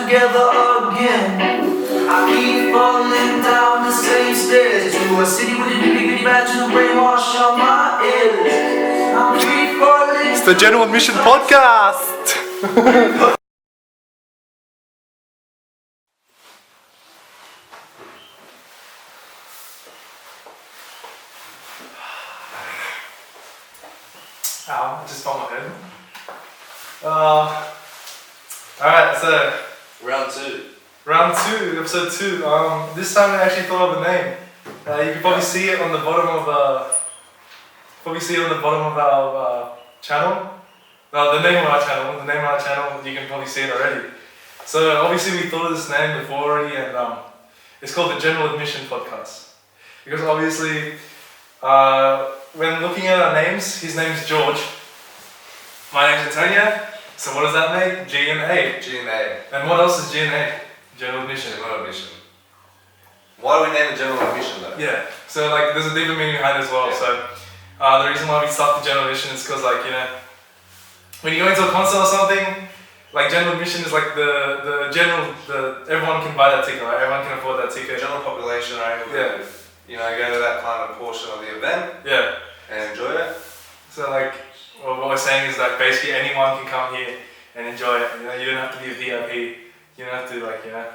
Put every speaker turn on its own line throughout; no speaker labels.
together again. I keep falling down the same stairs to a city with a nitty-gritty badge and a brainwash on my ears. I'm free falling.
It's the General Admission Podcast! Ow, I just bumped my head. Alright, so
Round two,
episode 2. This time I actually thought of a name. You can probably see it on the bottom of our channel. No, the name of our channel. You can probably see it already. So obviously we thought of this name before already, and it's called the General Admission Podcast. Because obviously, when looking at our names, his name's George. My name's Antonia. So what does that make? G and A.
G and A.
And what else is G and A? General Admission.
General Admission. Why do we name it General Admission though?
Yeah. So like, there's a deeper meaning behind it as well.
Yeah.
So the reason why we stuck to General Admission is because, like, you know, when you go into a concert or something, like General Admission is like everyone can buy that ticket, right? Everyone can afford that ticket.
General population are able
Yeah.
to, go to that kind of portion of the event
Yeah.
and enjoy it.
So like, what we're saying is that basically anyone can come here and enjoy it. You know, you don't have to be a VIP. You don't have to, like, you know,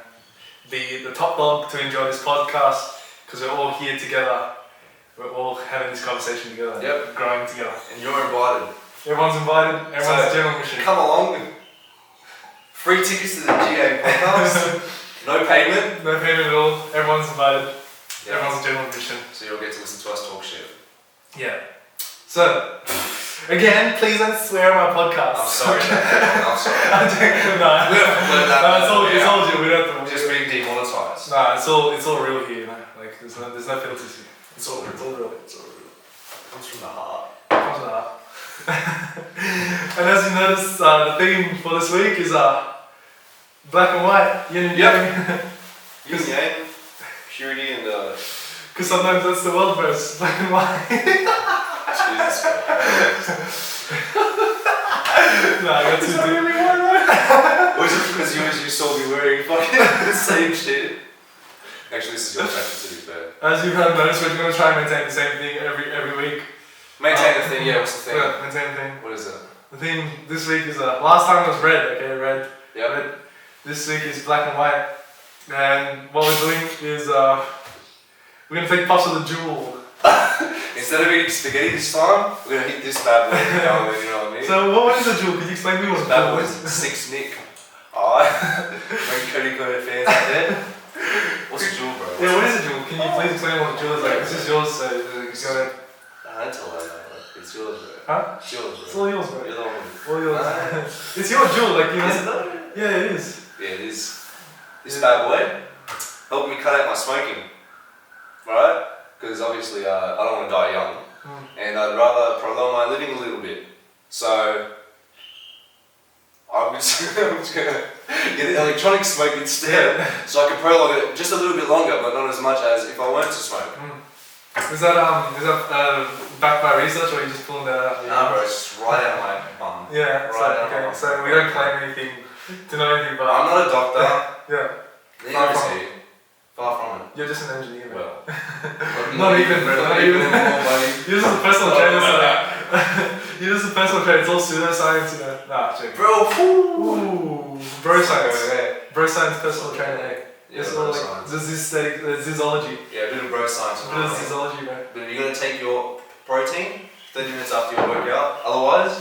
be the top dog to enjoy this podcast, because we're all here together. We're all having this conversation together.
Yep.
Growing together.
And you're invited.
Everyone's invited. Everyone's
So,
General Admission.
Come along with free tickets to the GA podcast. No payment.
No payment at all. Everyone's invited.
Yeah.
Everyone's General Admission.
So you'll get to listen to us talk shit.
Yeah. So, again, please don't swear on my podcast.
I'm sorry. I'm sorry.
I'm joking. No,
We don't have to blur that.
it's all you. We don't have to.
We're just being demonetized.
Nah, it's all real here. You know, like there's no filters here. It's all real.
Comes from the heart.
Comes from the heart. And as you notice, the theme for this week is black and white, yin and yang.
Yin and yang, purity and
Because sometimes that's the world verse, black and white.
Jesus Christ.
Nah, I got too deep.
Was it because you saw me wearing fucking the same shit? Actually, this is your jacket, to be fair.
As you've noticed, we're going to try and maintain the same thing every week.
Maintain the thing, yeah, what's the thing?
Yeah, maintain the thing.
What is it?
The theme this week is last time was red, okay, red.
Yep.
Red. This week is black and white. And what we're doing is we're going to take puffs of the Juul.
Instead of eating spaghetti this time, we're going to hit this bad boy, you know what I mean?
So what is a Juul? Could you explain to me what a
Bad
Juul
boys,
is?
6 Nick. Alright. Cody fans out there. What's a Juul, bro?
Yeah, what is a Juul? Can you please explain what a Juul is like? This is yours, so go ahead.
I don't tell her that. It's yours, bro.
Huh?
It's yours, bro.
It's all yours, bro.
You're the one.
All yours.
Nah.
It's your Juul, like, you know.
Is it though?
Yeah, it is.
Yeah, it is. This bad boy helped me cut out my smoking, right? Because obviously I don't want to die young, and I'd rather prolong my living a little bit. So I'm just gonna get electronic smoke instead, so I can prolong it just a little bit longer, but not as much as if I weren't to smoke.
Is that backed by research, or are you just pulling that out?
Nah, bro, it's just right out of my bum.
Yeah,
Right out of my
okay.
bum.
So we don't claim anything to know anything about.
I'm not a doctor.
Yeah.
Neither is he. Far from it.
You're just an engineer.
Well,
not even, bro. Not even.
buddy.
You're just a personal trainer. You're just a personal trainer. It's all pseudoscience, you know. Nah, check.
Bro,
Ooh, bro science.
Yeah.
Bro science, personal trainer. Hey.
Yeah,
It's
bro
all like
science.
zizology.
Yeah, a bit of bro science.
A bit of zizology, bro.
But you're gonna take your protein 30 minutes after your workout. Otherwise,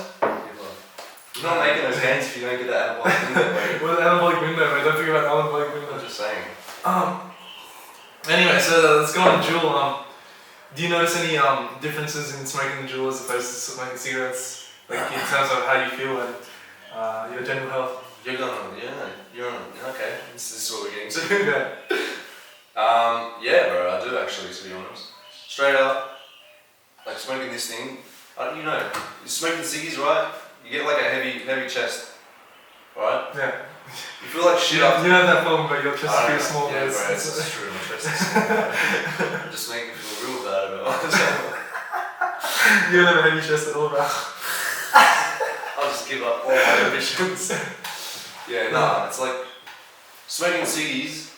you're not making those gains if you don't get that anabolic window, bro.
What anabolic window, bro? Don't forget about anabolic window.
I'm just saying.
Anyway, so let's go on Juul. Do you notice any differences in smoking the Juul as opposed to smoking cigarettes, like in terms of how you feel and your general health?
You're okay. This is what we're getting to.
Yeah.
Yeah, bro, I do actually, to be honest. Straight up, like smoking this thing, you're smoking ciggies, right? You get like a heavy chest, right?
Yeah.
You feel like shit
You
up.
know that film, but your chest is pretty small.
Yeah,
but
bro, it's true. My chest is small. Just making me feel real bad about myself.
You don't have a heavy chest at all, bro.
I'll just give up all my ambitions. Yeah, nah, it's like Smoking ciggies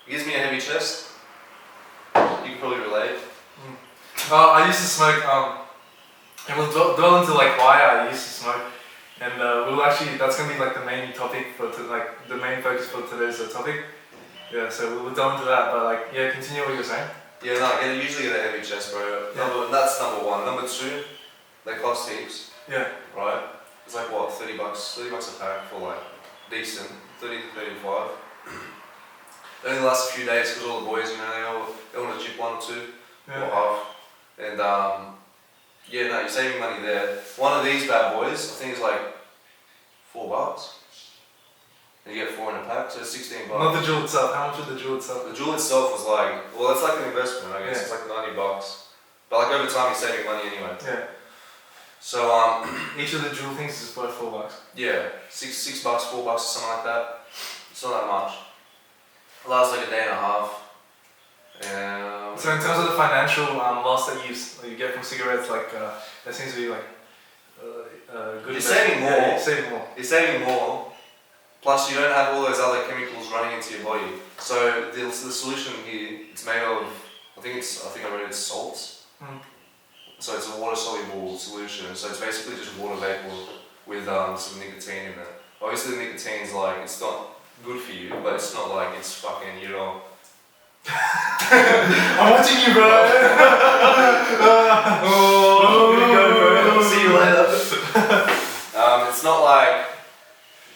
gives me a heavy chest. You can probably relate.
I used to smoke, and we'll dwell into like why I used to smoke, and we'll actually, that's gonna be like the main topic for like the main focus for today's topic. Yeah, so we'll delve into that, but like, yeah, continue what you're saying.
Yeah, no, I usually get a heavy chest, bro.
Yeah.
That's number one. Number two, they cost heaps.
Yeah.
Right? It's like what, $30? $30 a pack for like decent, 30 to 35. It only lasts a few days because all the boys, you know, they want to chip one or two or half. And yeah, no, you're saving money there. One of these bad boys, I think is like $4. And you get 4 in a pack, so it's $16.
Not the Juul itself. How much was the Juul itself?
The Juul itself was like, well, it's like an investment, I guess.
Yeah.
It's like $90. But like over time, you're saving money anyway.
Yeah.
So
each of the Juul things is worth $4.
yeah, $6, $4, or something like that. It's not that much. It lasts like a day and a half.
So in terms of the financial loss that you get from cigarettes, like that seems to be like good.
You're saving more.
Yeah, you're saving more.
You're saving more. Plus, you don't have all those other chemicals running into your body. So the solution here, it's made of, I think I read it's salts. So it's a water-soluble solution. So it's basically just water vapor with some nicotine in it. Obviously, the nicotine's like, it's not good for you, but it's not like it's fucking, you know.
I'm watching you, bro.
Here we go, bro. See you later. It's not like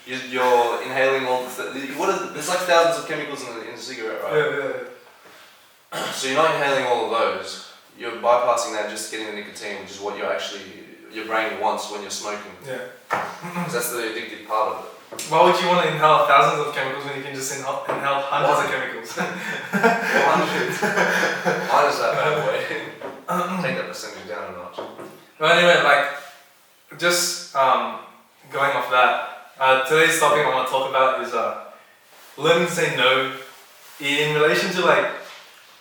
you're inhaling all the there's like thousands of chemicals in a cigarette, right?
Yeah.
So you're not inhaling all of those. You're bypassing that, just getting the nicotine, which is what your brain wants when you're smoking.
Yeah.
Because that's the addictive part of it.
Why would you want to inhale thousands of chemicals when you can just inhale hundreds of chemicals?
Minus that bad boy. Take that percentage down a notch.
But anyway, like, just going off that, today's topic I want to talk about is learning to say no in relation to like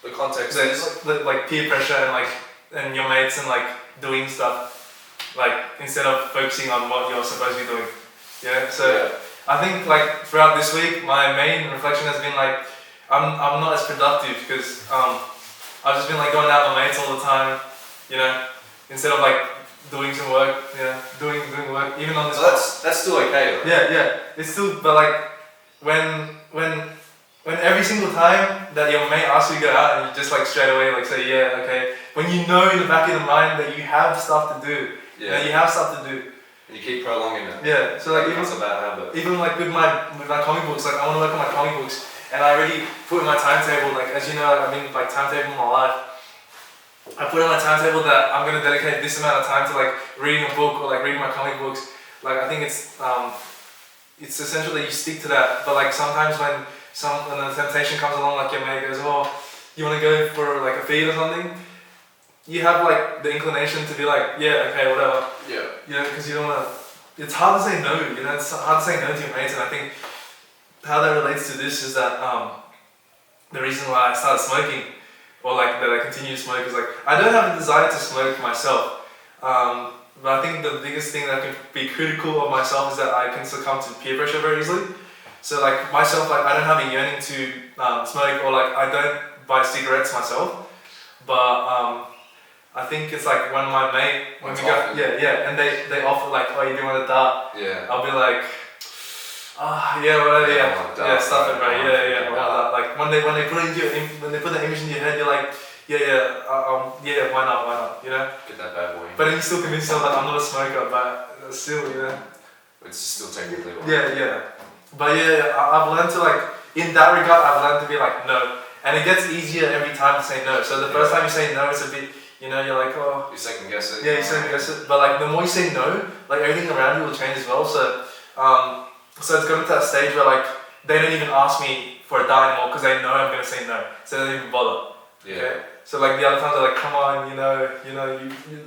the context
like peer pressure and your mates and like doing stuff like instead of focusing on what you're supposed to be doing. Yeah. So I think like throughout this week, my main reflection has been like I'm not as productive because I've just been like going out with mates all the time, you know, instead of like doing some work, doing work, even on this.
So that's still okay though.
Yeah, it's still, but like when every single time that your mate asks you to go out and you just like straight away like say yeah, okay, when you know in the back of the mind that you have stuff to do, you have stuff to do.
And you keep prolonging it.
Yeah, so like
that's a bad habit.
Even like with my comic books, like I want to work on my comic books, and I already put in my timetable. Like as you know, I've been like timetable my life. I put in my timetable that I'm gonna dedicate this amount of time to like reading a book or like reading my comic books. Like I think it's essential that you stick to that. But like sometimes when the temptation comes along, like your mate goes, "Oh, you want to go for like a feed or something?" You have like the inclination to be like, "Yeah, okay, whatever."
Yeah.
You know, because you don't want to. It's hard to say no. You know, it's hard to say no to your mates, and I think how that relates to this is that the reason why I started smoking, or like that I continue to smoke, is like I don't have a desire to smoke myself. But I think the biggest thing that can be critical of myself is that I can succumb to peer pressure very easily. So like myself, like I don't have a yearning to smoke, or like I don't buy cigarettes myself. But I think it's like when my mate, when we go, and they offer like, "Oh, you do want a dart?"
Yeah.
I'll be like, stuff it, right? Like when they put the image in your head, you're like, why not? You know.
Get that bad boy.
But then you still convince yourself that I'm not a smoker, but still, you know.
It's still technically wrong.
Yeah. But I've learned to like, in that regard, I've learned to be like no, and it gets easier every time to say no. So the first time you say no, it's a bit. You know, you're like, oh.
You second guess it.
Yeah, you second guess it. But like, the more you say no, like everything around you will change as well. So, so it's gotten to that stage where like they don't even ask me for a dime anymore because they know I'm gonna say no, so they don't even bother.
Yeah.
Okay? So like the other times they're like, come on, you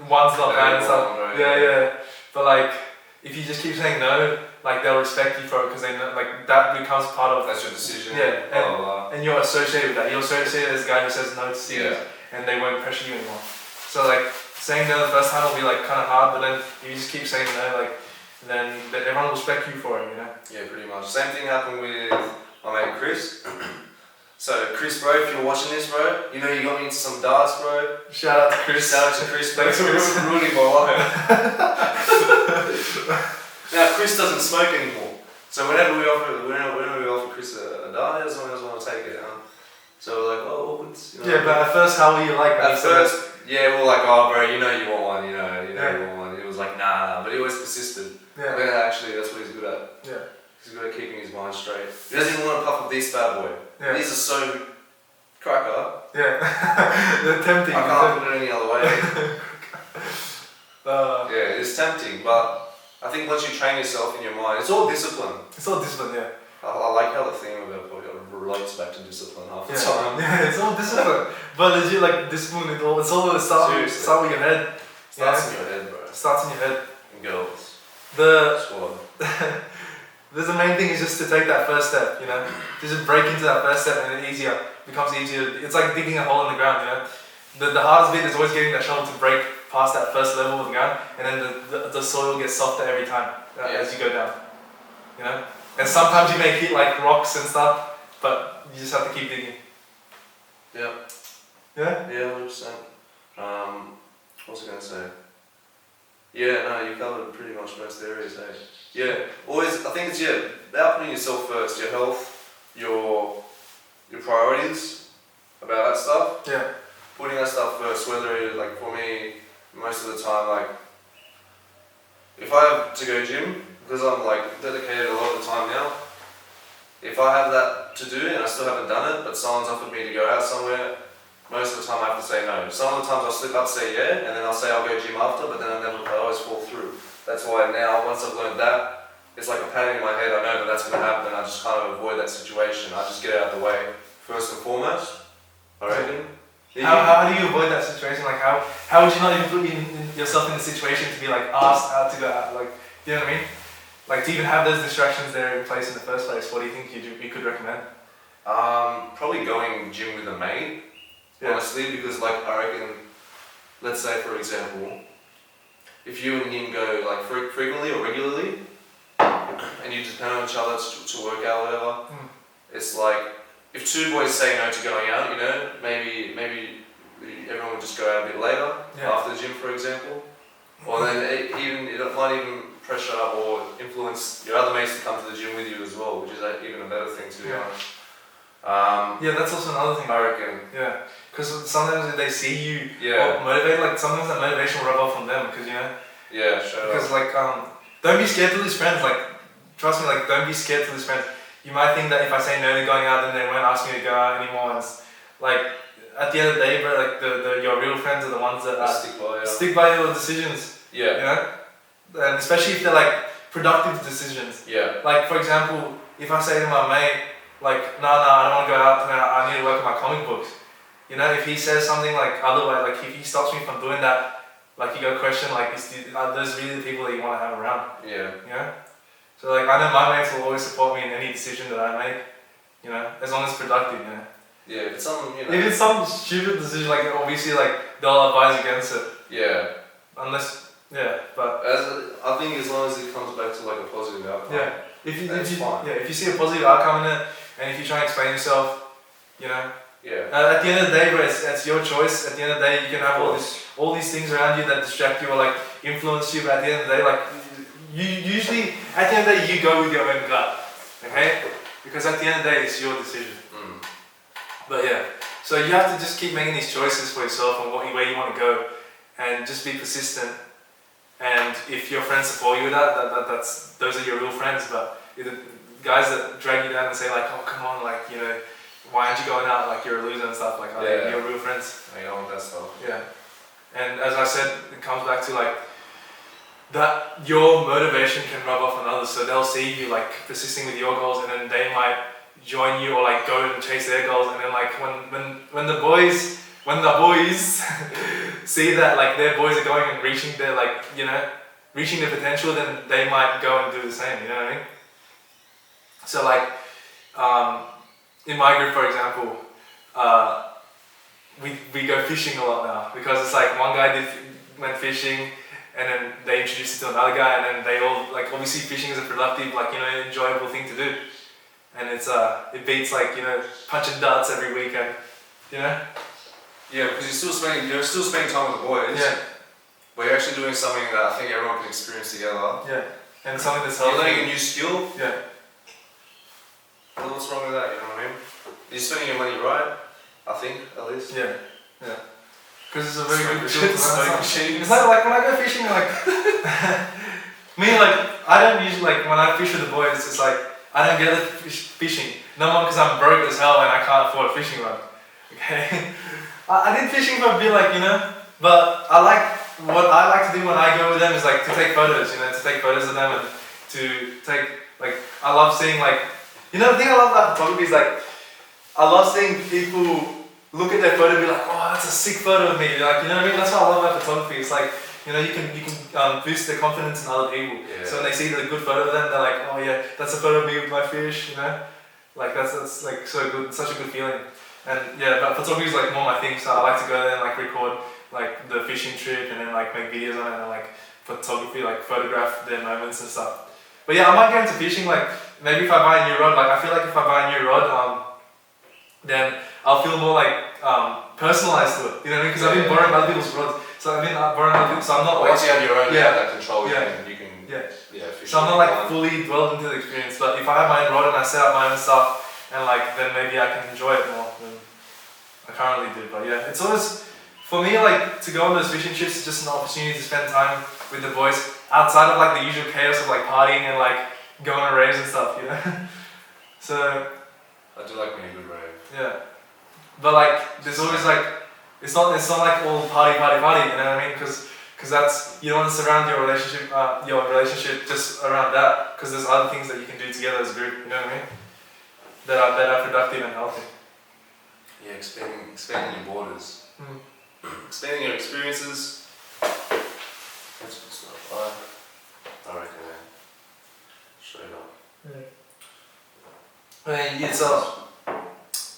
one's not bad and stuff.
Right,
yeah. But like, if you just keep saying no, like they'll respect you for it because they know, like that becomes part of.
That's your decision.
Yeah, and you're associated with that. You're associated as a guy who says no to cigarettes, and they won't pressure you anymore. So like saying no the first time will be like kind of hard, but then if you just keep saying no, like then everyone will respect you for it, you know?
Yeah, pretty much. Same thing happened with my mate Chris. So Chris, bro, if you're watching this, bro, you know you got me into some darts, bro.
Shout out to Chris.
Shout out to Chris, bro.
Thanks, Chris.
Ruining my life. Now Chris doesn't smoke anymore. So whenever we offer Chris a dart, he doesn't always want to take it. So we're like, oh, awkward. You know,
Yeah, but at first, how were you like that?
at first, yeah, we were like, oh, bro, you know you want one, you know
Yeah.
you want one. He was like, nah, but he always persisted.
Yeah.
But actually, that's what he's good at.
Yeah.
He's good at keeping his mind straight. He doesn't even want to puff up this bad boy.
Yeah.
These are so cracker.
Yeah. They're tempting.
I can't put it any other way. Yeah, it's tempting, but I think once you train yourself in your mind, it's all discipline.
It's all discipline, yeah.
I like how the theme of it relates back to discipline half the
Yeah.
time.
Yeah, it's all discipline. But legit, like, discipline, it's all start with your head.
Starts in your head, bro.
Starts in your head.
And girls.
The
Squad.
There's the main thing is just to take that first step, you know? Just break into that first step and it becomes easier. It's like digging a hole in the ground, you know? The hardest bit is always getting that shovel to break past that first level of the ground, and then the soil gets softer every time as you go down, you know? And sometimes you may hit like rocks and stuff, but you just have to keep digging.
Yeah.
Yeah?
Yeah, 100%. What was I going to say? Yeah, no, you covered pretty much most areas, eh? Yeah, always, I think it's, about putting yourself first, your health, your priorities, about that stuff.
Yeah.
Putting that stuff first, whether it, like, for me, most of the time, like, if I have to go gym, because I'm, like, dedicated a lot of the time now, if I have that to do and I still haven't done it, but someone's offered me to go out somewhere, most of the time I have to say no. Some of the times I'll slip up, say yeah, and then I'll say I'll go gym after, but then I always fall through. That's why now, once I've learned that, it's like a pain in my head. I know that that's going to happen, and I just kind of avoid that situation. I just get it out of the way first and foremost, I reckon.
How do you avoid that situation? Like how would you not even put yourself in the situation to be like asked out to go out? Like, you know what I mean? Like to even have those distractions there in place in the first place, what do you think you could recommend?
Probably going gym with a mate, honestly, because like I reckon, let's say for example, if you and him go like frequently or regularly, and you depend on each other to work out or whatever, it's like, if two boys say no to going out, you know, maybe everyone would just go out a bit later, after the gym for example, or then it might even pressure or influence your other mates to come to the gym with you as well, which is even a better thing to be honest.
Yeah, that's also another thing.
I reckon.
Yeah, because sometimes they see you
Yeah.
motivated, like sometimes that motivation will rub off on them, because you know.
Yeah, sure.
Because like don't be scared to lose friends. Like trust me, like don't be scared to lose friends. You might think that if I say no to going out, then they won't ask me to go out anymore. And it's, like at the end of the day, bro, like your real friends are the ones that stick by your decisions.
Yeah.
You know, and especially if they're like productive decisions.
Yeah.
Like for example, if I say to my mate, like, no, I don't want to go out tonight, I need to work on my comic books. You know, if he says something like otherwise, like if he stops me from doing that, like you go question like, are those really the people that you want to have around?
Yeah.
You know? So like, I know my mates will always support me in any decision that I make, you know, as long as it's productive, you know?
Yeah, if it's some, you know.
If it's some stupid decision, like obviously like, they'll advise against it.
Yeah.
Unless, but.
I think as long as it comes back to like a positive outcome.
Yeah. If you see a positive outcome in it, and if you try and explain yourself, you know.
Yeah.
At the end of the day, bro, it's your choice. At the end of the day, you can have all these things around you that distract you or like influence you. But at the end of the day, like you usually at the end of the day, you go with your own gut, okay? Because at the end of the day, it's your decision. But yeah, so you have to just keep making these choices for yourself and where you want to go, and just be persistent. And if your friends support you with that's those are your real friends. But the guys that drag you down and say like, oh come on, like you know, why aren't you going out? Like you're a loser and stuff. Like you're real friends.
I don't want that stuff.
Yeah. And as I said, it comes back to like that your motivation can rub off on others. So they'll see you like persisting with your goals, and then they might join you or like go and chase their goals. And then like when the boys see that like their boys are going and reaching their like you know reaching their potential, then they might go and do the same. You know what I mean? So like in my group, for example, we go fishing a lot now because it's like one guy went fishing, and then they introduce it to another guy, and then they all like obviously fishing is a productive, like enjoyable thing to do, and it beats like punching darts every weekend,
Yeah, because you're still spending time with the boys.
Yeah.
But you're actually doing something that I think everyone can experience together.
Yeah, and something that's
You're
healthy.
learning a new skill.
Yeah.
Well, what's wrong with that? You know what I mean? You're spending your money right. I think at least.
Yeah. Because it's a very good
Smoke machines.
It's like when I go fishing, like me, like I don't usually like when I fish with the boys. It's like I don't get fishing. Number one, because I'm broke as hell and I can't afford a fishing rod. Okay, I did fishing for a bit, like but I like what I like to do when I go with them is like to take photos. To take photos of them and to take like I love seeing like the thing I love about photography is like I love seeing people look at their photo and be like, oh, that's a sick photo of me. Like, you know what I mean? That's what I love about photography. It's like, you can boost their confidence in other people.
Yeah.
So when they see the good photo of them, they're like, oh yeah, that's a photo of me with my fish, Like that's like so good, such a good feeling. And yeah, but photography is like more my thing, so I like to go there and like record like the fishing trip and then like make videos on it and like photography, like photograph their moments and stuff. But yeah, I might get into fishing, like maybe if I buy a new rod, like I feel like if I buy a new rod, then I'll feel more like personalized to it. You know what I mean? Because I've been borrowing other people's rods, so I've been borrowing other people's. So I'm not
once you have your own,
yeah,
that control.
Yeah.
You can. Fish
So I'm not like fully dwelled into the experience. But if I have my own rod and I set up my own stuff, and like then maybe I can enjoy it more than I currently do. But yeah, it's always for me like to go on those fishing trips is just an opportunity to spend time with the boys outside of like the usual chaos of like partying and like going on raves and stuff. So
I do like when you good rave.
Yeah. But like, there's always like, it's not like all party, you know what I mean? Because that's, you don't want to surround your relationship just around that, because there's other things that you can do together as a group, you know what I mean? That are productive and healthy.
Yeah, expanding your borders. Expanding your experiences. That's good stuff. I reckon, man. Straight up.
I mean,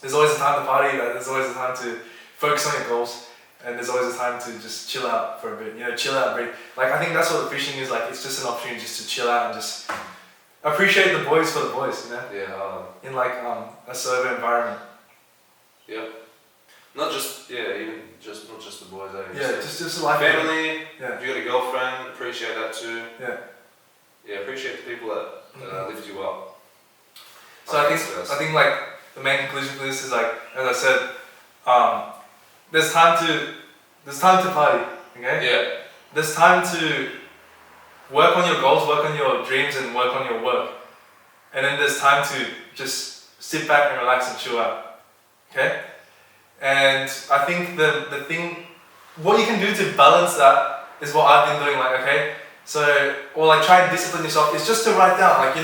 there's always a time to party, there's always a time to focus on your goals, and there's always a time to just chill out for a bit, chill out and breathe. Like, I think that's what the fishing is like, it's just an opportunity just to chill out and just appreciate the boys for the boys,
Yeah.
In like a sober environment.
Yeah. Not just not just the boys,
Yeah, just like
family.
Yeah.
If you got a girlfriend, appreciate that too.
Yeah.
Yeah, appreciate the people that lift you up.
So I think like the main conclusion for this is like, as I said, there's time to party, okay?
Yeah.
There's time to work on your goals, work on your dreams, and work on your work. And then there's time to just sit back and relax and chill out, okay? And I think the thing, what you can do to balance that is what I've been doing, like, okay? So, or like try and discipline yourself, is just to write down, like,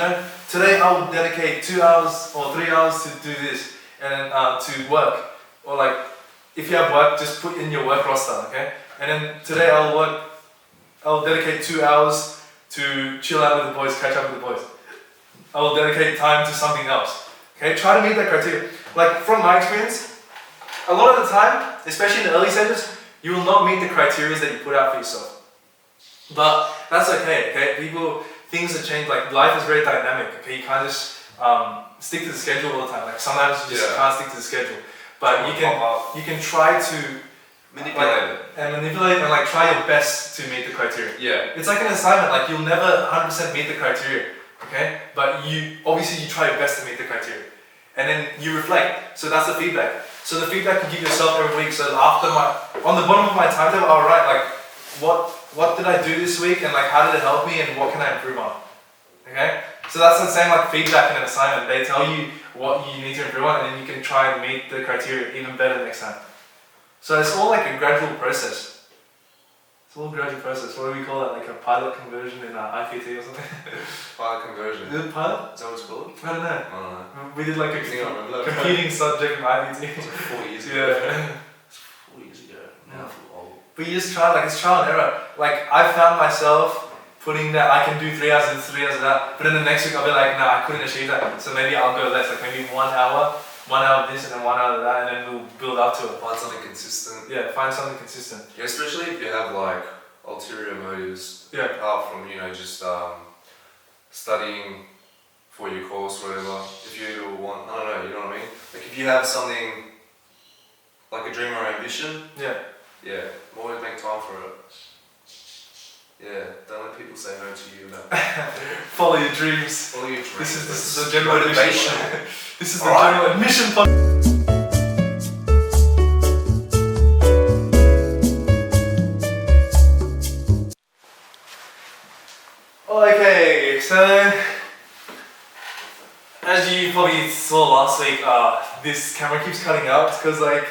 today I'll dedicate 2 hours or 3 hours to do this, and then to work. Or like, if you have work, just put in your work roster, okay? And then today I'll dedicate 2 hours to chill out with the boys, catch up with the boys. I will dedicate time to something else, okay? Try to meet that criteria. Like, from my experience, a lot of the time, especially in the early stages, you will not meet the criteria that you put out for yourself. But that's okay, things have changed, like life is very dynamic, okay? You can't just stick to the schedule all the time. Like sometimes you just can't stick to the schedule. But you can try to manipulate and like try your best to meet the criteria.
Yeah.
It's like an assignment, like you'll never 100% meet the criteria, okay? But you try your best to meet the criteria. And then you reflect, so that's the feedback. So the feedback you give yourself every week, so after on the bottom of my timetable, I'll write like, what did I do this week, and like how did it help me, and what can I improve on? Okay? So that's the same like feedback in an assignment. They tell you what you need to improve on, and then you can try and meet the criteria even better next time. So it's all like a gradual process. It's all a gradual process. What do we call that? Like a pilot conversion in IPT or something?
Pilot conversion.
Is it pilot?
Is that what it's called?
I don't know.
I don't know.
We did like a
I remember that.
competing subject in IPT.
It was like 4 years ago.
Yeah.
It's 4 years ago. Now I feel old.
But you just try, like it's trial and error. Like I found myself putting that I can do 3 hours and 3 hours of that, but then the next week I'll be like, nah, I couldn't achieve that. So maybe I'll go less, like maybe 1 hour of this and then 1 hour of that, and then we'll build up to it.
Find something consistent.
Yeah, find something consistent.
Yeah, especially if you have like ulterior motives.
Yeah.
Apart from just studying for your course or whatever. If you want, I don't know, you know what I mean? Like if you have something like a dream or ambition, yeah, always make time for it. Yeah, don't let people say no to you about
Follow your dreams.
follow your dreams.
This is the general
motivation.
admission. This is the general admission podcast. Okay, so as you probably saw last week, this camera keeps cutting out because it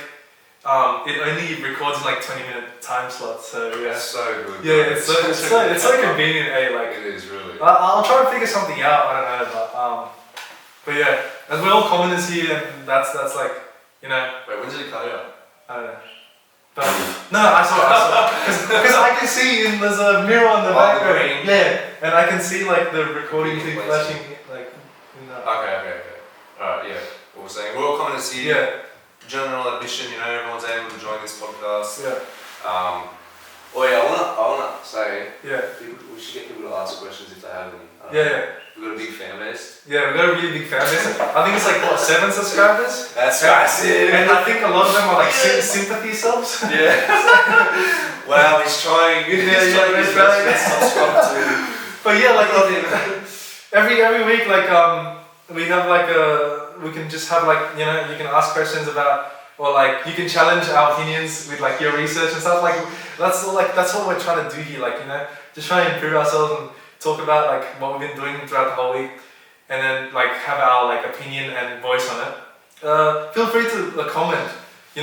only records in 20-minute time slots. So yeah,
It's so good.
yeah, it's so convenient.
It is really.
I'll try and figure something out. I don't know, but yeah, as we're all commoners here, and that's
Wait, when did it cut out?
I don't know. But no, I saw because I can see there's a mirror on the background. Yeah, and I can see the recording thing flashing in that.
Okay. Alright, yeah. What we're saying, we're all commoners here.
Yeah.
General admission, everyone's able to join this podcast.
Yeah.
I wanna say,
Yeah.
we should get people to ask questions if they have any.
Yeah.
We've got a big fan base.
Yeah, we've got a really big fan base. I think it's 7 subscribers.
That's massive.
And I think a lot of them are sympathy subs.
Yeah. Wow, he's trying.
He's trying.
Subscribe to.
But yeah, every week, we have we can just have you can ask questions about, or you can challenge our opinions with your research and stuff. That's what we're trying to do here. Just try and improve ourselves and talk about what we've been doing throughout the whole week, and then have our opinion and voice on it. Feel free to comment. We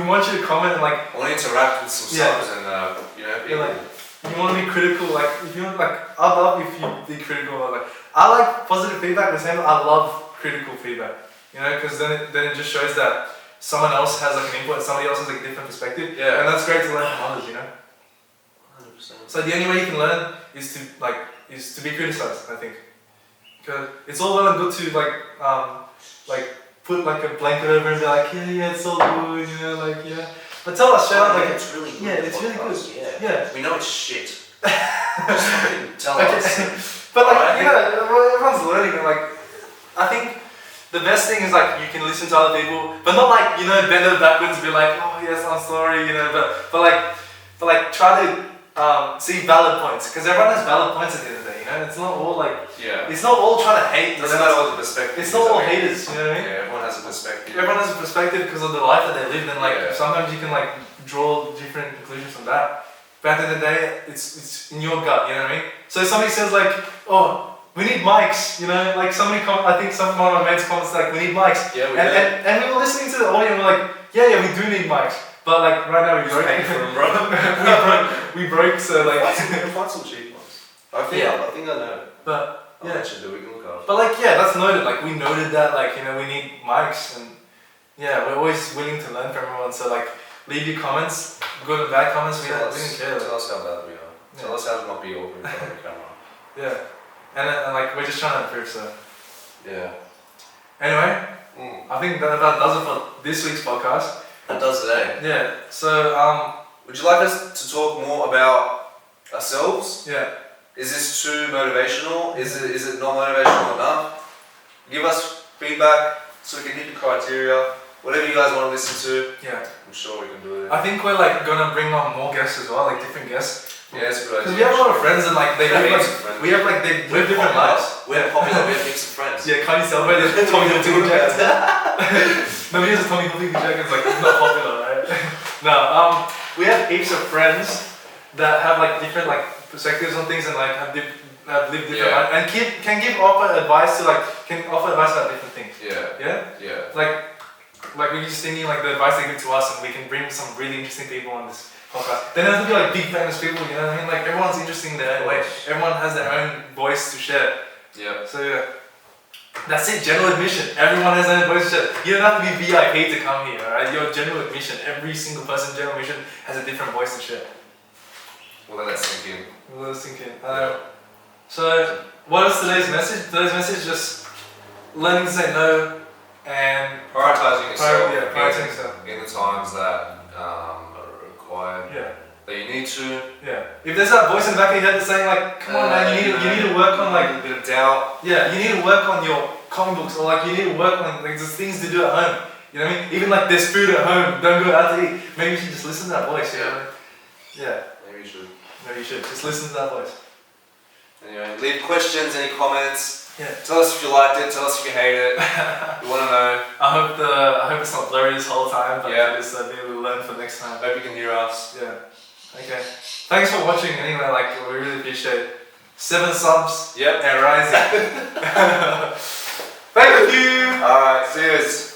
want you to comment and
I want to interact with some subs and people.
You want to be critical. If you want, I'd love if you be critical. I like positive feedback. The same. I love critical feedback. Because then it just shows that someone else has an input, somebody else has a different perspective.
Yeah.
And that's great to learn from others.
100%.
So the only way you can learn is to be criticized, I think. Because it's all well and good to put a blanket over and be yeah, it's all good, yeah. But tell us, shout out
it's really good.
yeah, it's really good. Yeah.
We know it's shit. Just fucking tell us.
But everyone's learning. I think the best thing is you can listen to other people, but not bend over backwards and be oh yes, I'm sorry, but try to see valid points, because everyone has valid points at the end of the day. It's not all it's not all trying to hate.
Doesn't matter what the perspective
It's
is.
not all haters. You know what I mean?
Yeah, everyone has a perspective.
Everyone has a perspective because of the life that they live, and sometimes you can draw different conclusions from that. But at the end of the day, it's in your gut. You know what I mean? So if somebody says oh, we need mics. Somebody I think one of my mates comments we need mics.
Yeah, we
and we were listening to the audio and we're yeah, we do need mics. But right now we broke.
For them, bro.
we broke. So
find some cheap ones. I think I know.
But
I'll mention that we can look up.
But that's noted. We noted that we need mics, and we're always willing to learn from everyone. So leave your comments, good and bad comments. We didn't care.
Tell us how bad we are.
Yeah.
Tell us how to not be awkward in front of the camera.
Yeah, and we're just trying to improve. So
yeah.
Anyway, I think that does it for this week's podcast.
That does today.
Yeah. So
would you like us to talk more about ourselves?
Yeah.
Is this too motivational? Is it not motivational enough? Give us feedback so we can hit the criteria. Whatever you guys want to listen to.
Yeah.
I'm sure we can do it.
I think we're gonna bring on more guests as well, different guests.
Yeah, it's a good idea.
Because we have a lot of friends and they live they live different lives.
We're popular. We have heaps of friends.
Yeah, can't you celebrate it? Tommy Hilfiger jacket. Nobody has a Tommy Hilfiger jacket. It's not popular, right? No. We have heaps of friends that have different perspectives on things and have lived different lives and can offer advice about different things.
Yeah.
We're just thinking the advice they give to us, and we can bring some really interesting people on this podcast. They don't have to be big famous people, you know what I mean? Everyone's interesting in their own way. Everyone has their own voice to share.
Yeah.
So that's it, general admission. Everyone has their own voice to share. You don't have to be VIP to come here, alright? You're general admission. Every single person in general admission has a different voice to share.
We'll let that sink in.
So what is today's message? Today's message is just learning to say no and
prioritizing yourself.
Prioritizing yourself
in the times that are required.
Yeah.
that you need to.
Yeah. If there's that voice in the back of your head that's saying like, come on man, you need to work on like
a bit of doubt.
Yeah, you need to work on your comic books, or like you need to work on like there's things to do at home. You know what I mean? Even like there's food at home, don't go out to eat. Maybe you should just listen to that voice, you know? Yeah.
Maybe you should.
Maybe you should. Just listen to that voice.
Anyway, leave questions, any comments.
Yeah.
Tell us if you liked it, tell us if you hate it. We want to know.
I hope it's not blurry this whole time, but
Yeah.
it's maybe we'll learn for next time.
Hope you can hear us.
Yeah. Okay. Thanks for watching anyway, like we really appreciate it. 7 subs.
Yep.
And rising. Thank you!
Alright, see yous.